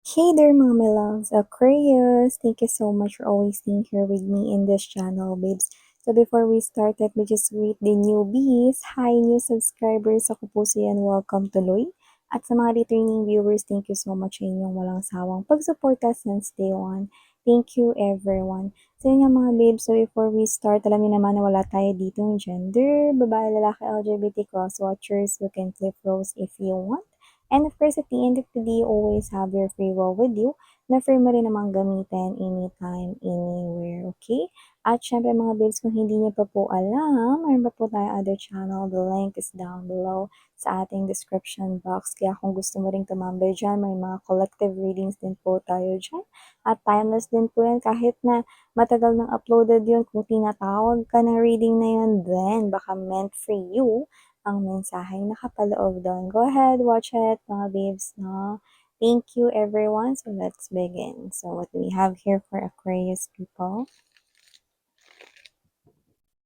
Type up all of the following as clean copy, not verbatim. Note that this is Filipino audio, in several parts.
Hey there, mga my loves, Aquarius. Thank you so much for always being here with me in this channel, babes. So before we start, let me just greet the newbies. Hi, new subscribers. Ako po si Yan. Welcome tuloy. At sa mga returning viewers, thank you so much sa inyong walang sawang pagsuporta since day one. Thank you, everyone. So yun nga mga babes, so before we start, alam niyo naman na wala tayo dito ng gender, babae, lalaki, LGBT, cross-watchers, you can flip roles if you want. And of course, at the end of the day, you always have your free will with you na free mo rin namang gamitin anytime, anywhere, okay? At syempre mga babes, kung hindi niyo pa po alam, mayroon pa po tayo other channel. The link is down below sa ating description box. Kaya kung gusto mo ring tumambay dyan, may mga collective readings din po tayo dyan. At timeless din po yan kahit na matagal nang uploaded yun. Kung tinatawag ka ng reading na yun, then baka meant for you ang mensaheng nakapaloob doon. Go ahead, watch it, mga babes, no? Thank you, everyone. So, let's begin. So, what do we have here for Aquarius people?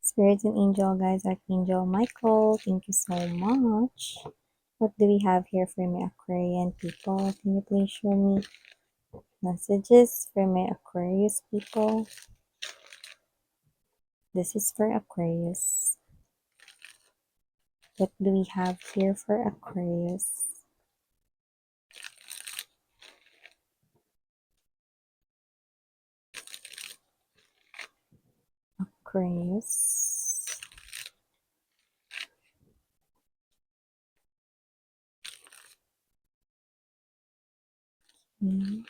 Spirits and angel, guys, Archangel Michael, thank you so much. What do we have here for my Aquarian people? Can you please show me messages for my Aquarius people? This is for Aquarius. What do we have here for Aquarius? Aquarius. Hmm.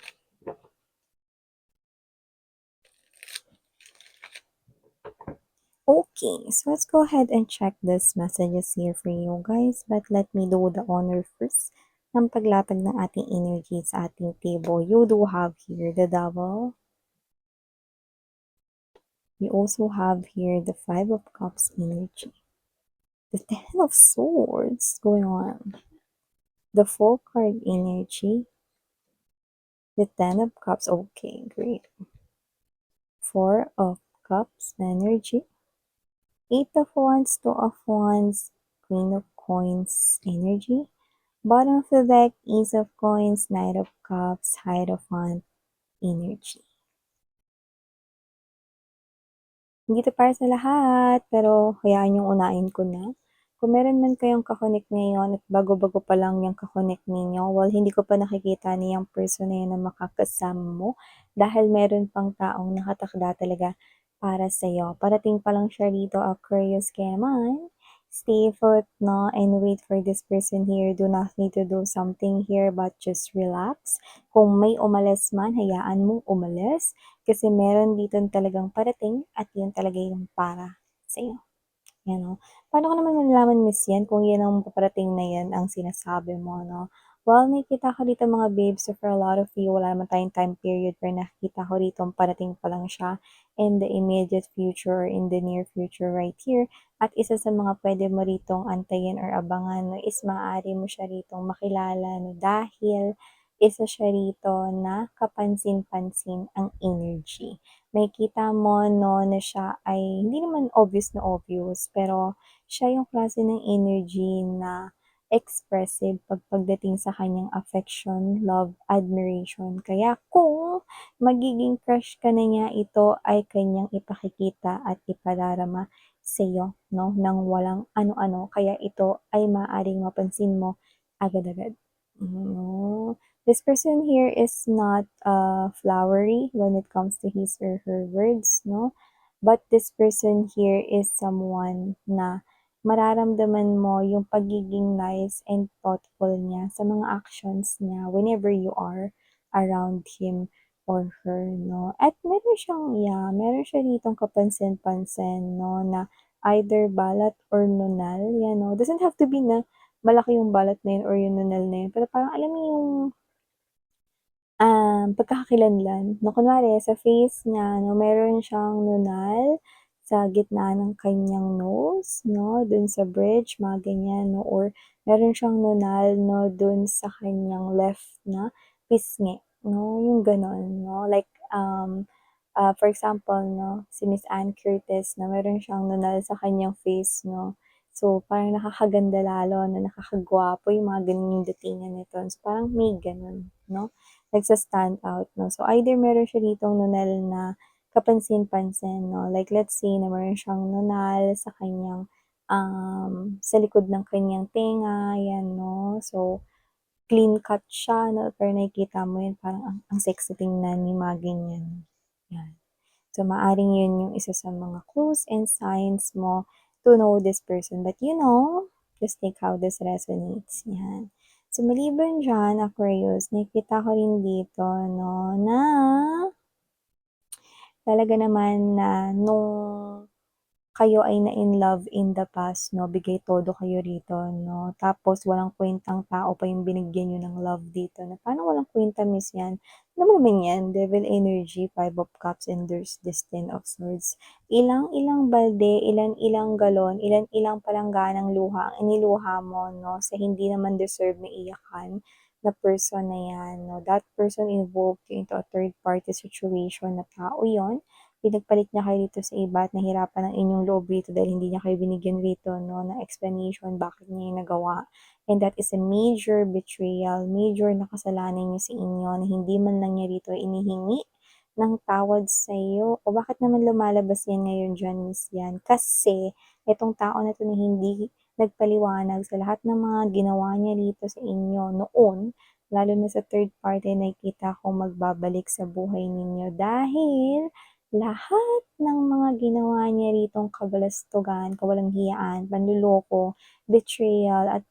Okay, so let's go ahead and check this messages here for you guys. But let me do the honor first ng paglatag ng ating energy sa ating table. You do have here the Devil. You also have here the Five of Cups energy. The Ten of Swords going on. The Four card energy. The Ten of Cups. Okay, great. Four of Cups energy. Eight of Wands, Two of Wands, Queen of Coins energy. Bottom of the deck, Ace of Coins, Knight of Cups, Hierophant energy. Hindi ito para sa lahat, pero hayaan yung unahin ko na. Kung meron man kayong kakonek ngayon at bago-bago pa lang yung kakonek ninyo, well, hindi ko pa nakikita niyang person na yun na makakasama mo dahil meron pang taong nakatakda talaga para sa'yo. Parating pa lang siya rito, Aquarius, kaya man, stay put, no, and wait for this person here. Do not need to do something here, but just relax. Kung may umalis man, hayaan mong umalis kasi meron dito talagang parating at yun talaga yung para sa'yo. Yan, no? Paano ko naman malalaman, Miss Yan, kung yan ang paparating na yan ang sinasabi mo, no? Well, nakikita ko dito mga babes, so for a lot of you, wala naman tayong time period, pero nakikita ko dito parating pa lang siya in the immediate future or in the near future right here. At isa sa mga pwede mo ritong antayin or abangan, no, is maaari mo siya ritong makilala, no, dahil isa siya rito na kapansin-pansin ang energy. May kita mo, no, na siya ay hindi naman obvious na obvious, pero siya yung klase ng energy na expressive pagdating sa kanyang affection, love, admiration. Kaya kung magiging crush ka na niya, ito ay kanyang ipakikita at ipadarama sa iyo, no, nang walang ano-ano. Kaya ito ay maaring mapansin mo agad-agad. No. This person here is not flowery when it comes to his or her words, no? But this person here is someone na mararamdaman mo yung pagiging nice and thoughtful niya sa mga actions niya whenever you are around him or her, no? At meron siyang, yeah, meron siya ditong kapansin-pansin, no, na either balat or nunal, yan, no? Doesn't have to be na malaki yung balat na yun or yung nunal na yun. Pero parang alam mo yung pagkakakilanlan. No, kunwari sa face niya 'no, meron siyang nunal sa gitna ng kanyang nose 'no, dun sa bridge, mga ganyan 'no, or meron siyang nunal 'no, dun sa kanyang left na pisngi 'no, yung gano'n 'no. Like, for example 'no, si Miss Ann Curtis na meron siyang nunal sa kanyang face 'no, So, parang nakakaganda lalo na nakakagwapo yung mga gano'n yung datingan nito. So, parang may gano'n, 'no, nagsa-stand out, 'no. So, either meron siya ditong nunal na kapansin-pansin, 'no, like let's say na meron siyang nunal sa kanyang, sa likod ng kanyang tenga, 'yan, 'no. So, clean cut siya 'no, pero nakikita mo yun parang ang sexy tingnan yung mga ganyan, 'yan. So, maaaring yun yung isa sa mga clues and signs mo to know this person. But just take how this resonates, 'yan. So, maliban diyan, Aquarius, nakikita ko rin dito 'no, na talaga naman na nung kayo ay na-in-love in the past 'no, bigay todo kayo rito 'no, tapos walang kuwentang tao pa yung binigyan niyo ng love dito na parang walang kuwenta miss 'yan. Alam mo naman 'yan, devil energy, Five of Cups, and there's this Ten of Swords. Ilang-ilang balde, ilan-ilang galon, ilan-ilang palangganang luha ang iniluha mo 'no, sa hindi naman deserve na iyakan na person na 'yan 'no. That person involved you into a third party situation na tao yon. Pinagpalit niya kayo dito sa iba at nahirapan ang inyong loob rito dahil hindi niya kayo binigyan rito 'no, ng explanation bakit niya yung nagawa. And that is a major betrayal, major na kasalanan niya sa inyo na hindi man lang niya rito inihingi ng tawad sa'yo. O bakit naman lumalabas yan ngayon diyan, Miss yan? Kasi itong tao na 'to na hindi nagpaliwanag sa lahat ng mga ginawa niya rito sa inyo noon, lalo na sa third party, nakikita kong magbabalik sa buhay ninyo dahil lahat ng mga ginawa niya ritong kabalastugan, kawalang-hiyaan, panloloko, betrayal at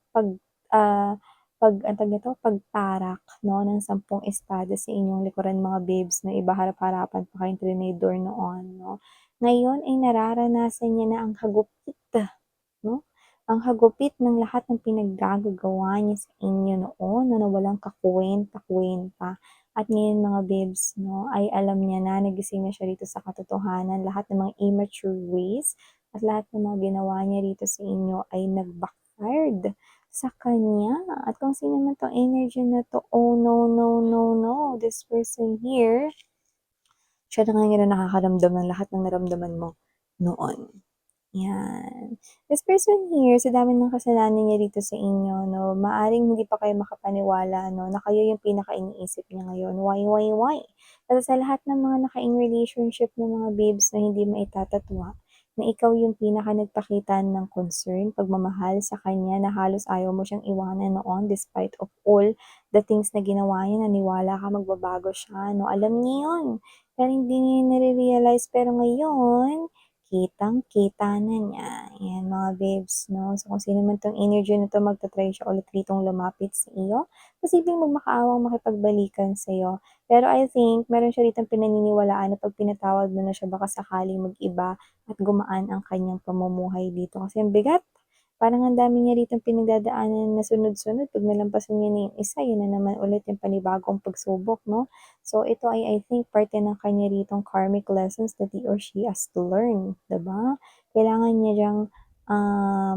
ah, anong tawag nito, pagtarak 'no, ng 10 espada sa inyong likuran mga babes na iba harap-harapan pa kayong tinenedor noon 'no. Ngayon ay nararanasan niya na ang hagupit 'no, ang hagupit ng lahat ng pinaggagagawa niya sa inyo noon na walang kakuwenta-kuwenta. At ngayon mga babes 'no, ay alam niya na, nagising na siya rito sa katotohanan, lahat ng mga immature ways at lahat ng mga ginawa niya rito sa inyo ay nag-backfired sa kanya. At kung sino man 'tong energy na 'to, oh no, no, no, no, this person here, siya na ngayon ang nakakaramdam ng lahat ng naramdaman mo noon. Yan. This person here, sa dami ng kasalanan niya dito sa inyo 'no, maaaring hindi pa kayo makapaniwala 'no, na kayo yung pinaka-iniisip niya ngayon. Why? Kasi sa lahat ng mga naka-in relationship na mga babes na hindi maitatatuwa, na ikaw yung pinaka nagpakita ng concern, pagmamahal sa kanya na halos ayaw mo siyang iwanan noon despite of all the things na ginawa niya, naniwala ka magbabago siya 'no, alam niya yun. Pero hindi niya yun nare-realize, pero ngayon kitang-kita na niya, ayan mga babes 'no. So, kung sino man 'tong energy na 'to, magta-try siya ulit ditong lumapit sa iyo, posibleng magmakaawang makipagbalikan sa'yo. Pero I think meron siya ditong pinaniniwalaan na 'pag pinatawad mo na siya baka sakaling mag-iba at gumaan ang kanyang pamumuhay dito. Kasi ang bigat, parang ang dami niya ditong pinagdadaanan na sunod-sunod, 'pag nalampasan niya na yung isa, yun na naman ulit yung panibagong pagsubok 'no. So, ito ay I think parte ng kanya ritong karmic lessons that he or she has to learn, 'di ba? Kailangan niya diyang,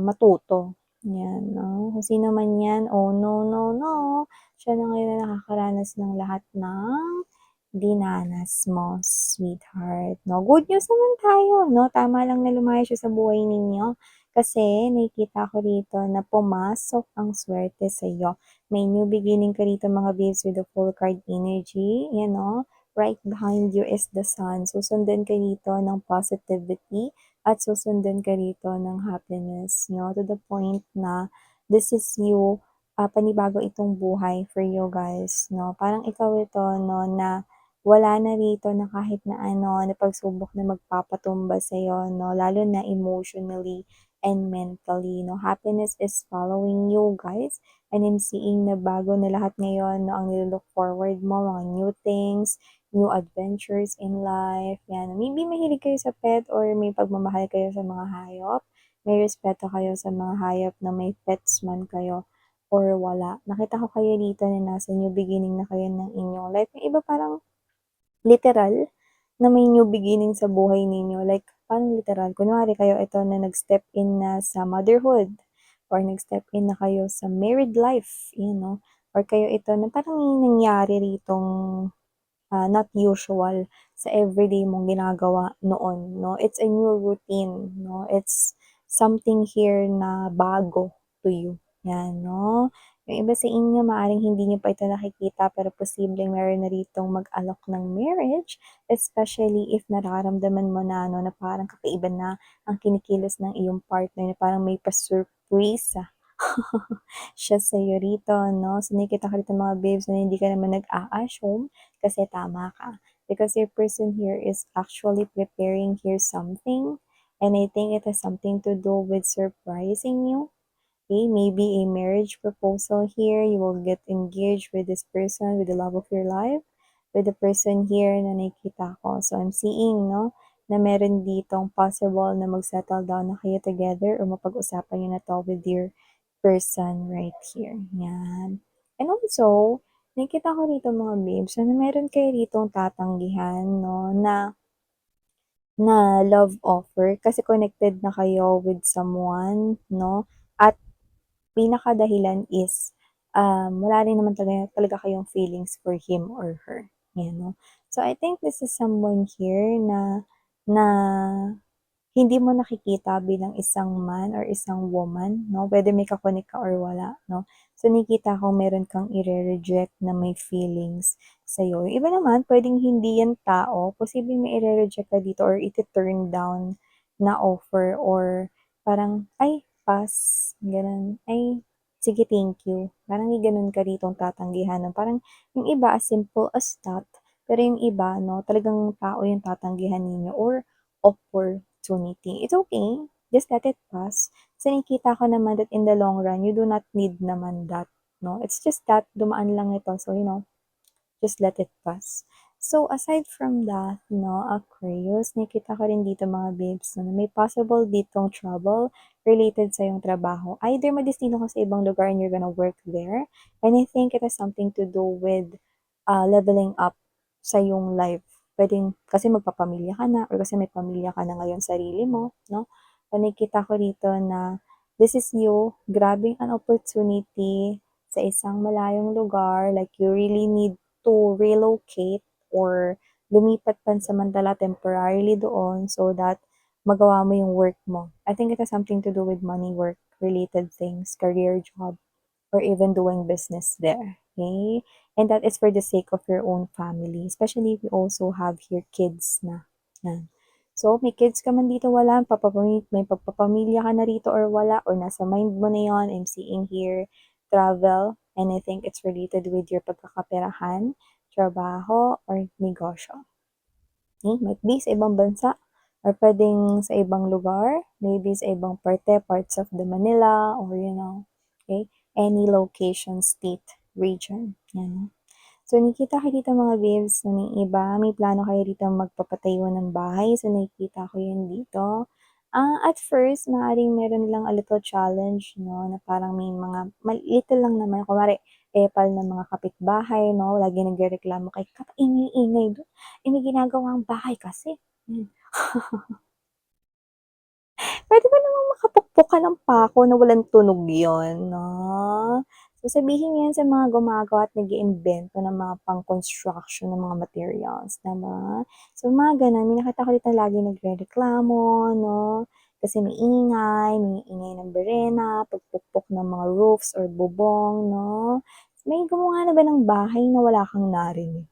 matuto, 'yan 'no. Kung sino man 'yan, oh no, no, no, siya na ngayon ang nakakaranas ng lahat ng dinanas mo, sweetheart 'no. Good news naman tayo 'no, tama lang na lumayo siya sa buhay ninyo kasi nakikita ko rito na pumasok ang swerte sa'yo. May new beginning ka rito mga babes with the full card energy, yan 'no. Right behind you is the sun. Susundan ka rito ng positivity at susundan ka rito ng happiness 'no, to the point na this is you, panibago itong buhay for you guys 'no. Parang ikaw ito 'no, na wala na rito na kahit na ano, na pagsubok na magpapatumba sa'yo 'no, lalo na emotionally and mentally 'no. Happiness is following you guys. And I'm seeing na bago na lahat ngayon 'no, ang nilo-look forward mo, mga new things, new adventures in life, 'yan. Maybe mahilig kayo sa pet or may pagmamahal kayo sa mga hayop, may respeto kayo sa mga hayop na may pets man kayo or wala. Nakita ko kayo dito na nasa new beginning na kayo ng inyong life. Yung iba parang literal na may new beginning sa buhay ninyo, like paano literal? Kunwari kayo ito na nag-step in na sa motherhood or nag-step in na kayo sa married life, or kayo ito na parang may nangyari ritong, not usual sa everyday mong ginagawa noon 'no. It's a new routine 'no, it's something here na bago to you. Yan, no? Yung iba sa inyo, maaaring hindi niyo pa ito nakikita pero posibleng meron na ritong mag-alok ng marriage, especially if nararamdaman mo na, no, na parang kakaiba na ang kinikilos ng iyong partner, na parang may pa-surprise siya sa'yo rito, no? So, nakikita ko rito mga babes na hindi ka naman nag-a-assume kasi tama ka. Because your person here is actually preparing here something, and I think it has something to do with surprising you. Okay, maybe a marriage proposal here. You will get engaged with this person, with the love of your life, with the person here na nakikita ko. So, I'm seeing, no, na meron ditong possible na mag-settle down na kayo together or mapag-usapan nyo na to with your person right here. Yan. And also, nakita ko rito mga babes, na meron kayo ritong tatanggihan, no, na love offer kasi connected na kayo with someone, no? At pinakadahilan is, wala rin naman talaga kayong feelings for him or her, you know? So, I think this is someone here na hindi mo nakikita bilang isang man or isang woman, no? Whether may ka-connect ka or wala, no? So, nakikita ko meron kang ire-reject na may feelings sa'yo. Yung iba naman, pwedeng hindi yan tao. Posibleng may ire-reject ka dito or iti-turn down na offer or parang, ay, pass, ganun. Ay, sige, thank you. Parang may ganun ka ditong tatanggihan. No? Parang yung iba as simple as that. Pero yung iba, no, talagang tao yung tatanggihan ninyo or opportunity. It's okay. Just let it pass. Kasi nakikita ko naman that in the long run, you do not need naman that. No? It's just that dumaan lang ito. So, just let it pass. So, aside from that, no, Aquarius, nakita ko rin dito mga babes, no, na may possible ditong trouble related sa yung trabaho. Either madestino ka sa ibang lugar and you're gonna work there, and I think it has something to do with leveling up sa yung life. Pwedeng kasi magpapamilya ka na or kasi may pamilya ka na ngayon sarili mo, no? So, nakita ko rito na this is you grabbing an opportunity sa isang malayong lugar, like you really need to relocate or lumipat pansamantala temporarily doon so that magawa mo yung work mo. I think it has something to do with money, work related things, career, job, or even doing business there. Okay? And that is for the sake of your own family, especially if you also have here kids na. Yan. So, may kids ka man dito, wala, may pagpapamilya ka na rito or wala, or nasa mind mo na yon. I'm seeing here travel, and I think it's related with your pagkakaperahan, trabaho, or negosyo. Okay? Might be sa ibang bansa, or pwedeng sa ibang lugar, maybe sa ibang parts of the Manila, or okay, any location, state, region. Yan. So, nakikita ko dito mga babes, na may iba, may plano kayo dito magpapatayo ng bahay. So, nakikita ko yun dito. At first, maaaring meron lang a little challenge, no, na parang may mga, little lang naman, kumari, epal ng mga kapitbahay, no, lagi nagrereklamo kay kapaingay-ingay doon. May ginagawang bahay kasi. Puwede ba namang makapukpok ka ng pako na walang tunog yun, 'no? So, sabihin mo yan sa mga gumagawa at nag-iimbento ng mga pang-construction ng mga materials, 'di ba? So, mga gano'n. May nakita ko dito laging nagrereklamo, 'no? Kasi may ingay ng berena, pagpukpok ng mga roofs or bubong, 'no? May gumawa na ba ng bahay na wala kang narinig?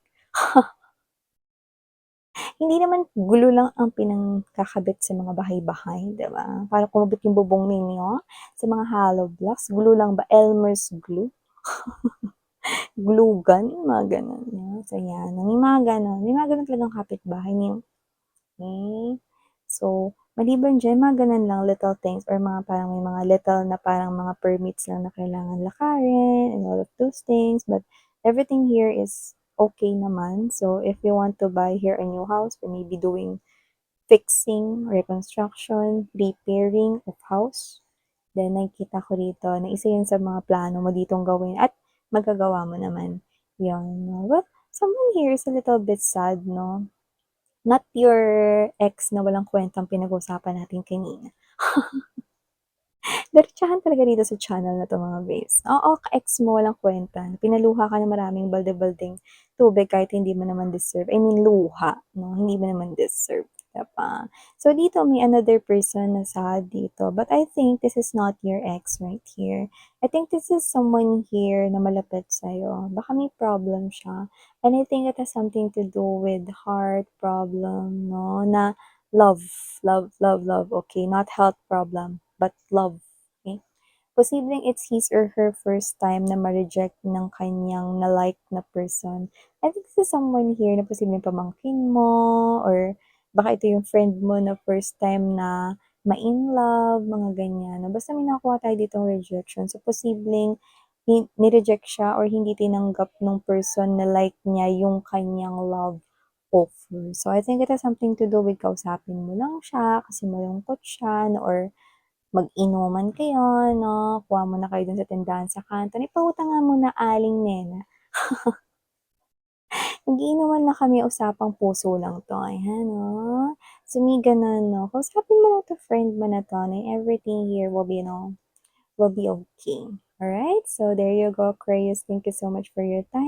Hindi naman gulo lang ang pinangkakabit sa mga bahay-bahay, 'di ba? Para kumabit yung bubong ninyo sa mga hollow blocks, glue lang ba, Elmer's glue, glue gun, mga gano'n, 'no? So, 'yan, may mga gano'n talagang kapitbahay okay. So, maliban diyan, mga gano'n lang little things or mga parang may mga little na parang mga permits lang na kailangan lakarin and all of those things, but everything here is okay naman. So, if you want to buy here a new house or maybe doing fixing, reconstruction, repairing of house, then nakikita ko rito na isa yun sa mga plano mo ditong gawin at magagawa mo naman yun, 'no. But someone here is a little bit sad, 'no? Not your ex na walang kwentang pinag-usapan natin kanina. Diretsahan talaga dito sa channel na 'to mga babes. Oo, ka-ex mo walang kuwenta, pinaluha ka ng maraming balde-baldeng tubig kahit hindi mo naman deserve. I mean luha, 'no, hindi mo naman deserve 'di So, dito may another person na sad dito, but I think this is not your ex right here. I think this is someone here na malapit sa'yo. Baka may problem siya, and I think it has something to do with heart problem 'no, na love, love, okay, not health problem, but love, okay? Posibleng it's his or her first time na ma-reject ng kanyang na-like na person. I think this is someone here na posibleng pamangkin mo or baka ito yung friend mo na first time na ma-in love, mga ganyan. Basta may nakuha tayo ditong rejection. So, posibleng ni-reject siya or hindi tinanggap ng person na like niya yung kanyang love offer. So, I think it has something to do with kausapin mo lang siya kasi malungkot siya no, or mag-inuman kayo 'no, kuha muna kayo dun sa tindahan sa kanto, "Ipautang nga muna aling nena." Mag-iinuman lang kami, usapang puso lang 'to, ayan 'no. So, may gano'n 'no, kausapin mo lang 'to friend mo na 'to na everything here will be, will be okay. Alright? So, there you go, Aquarius. Thank you so much for your time.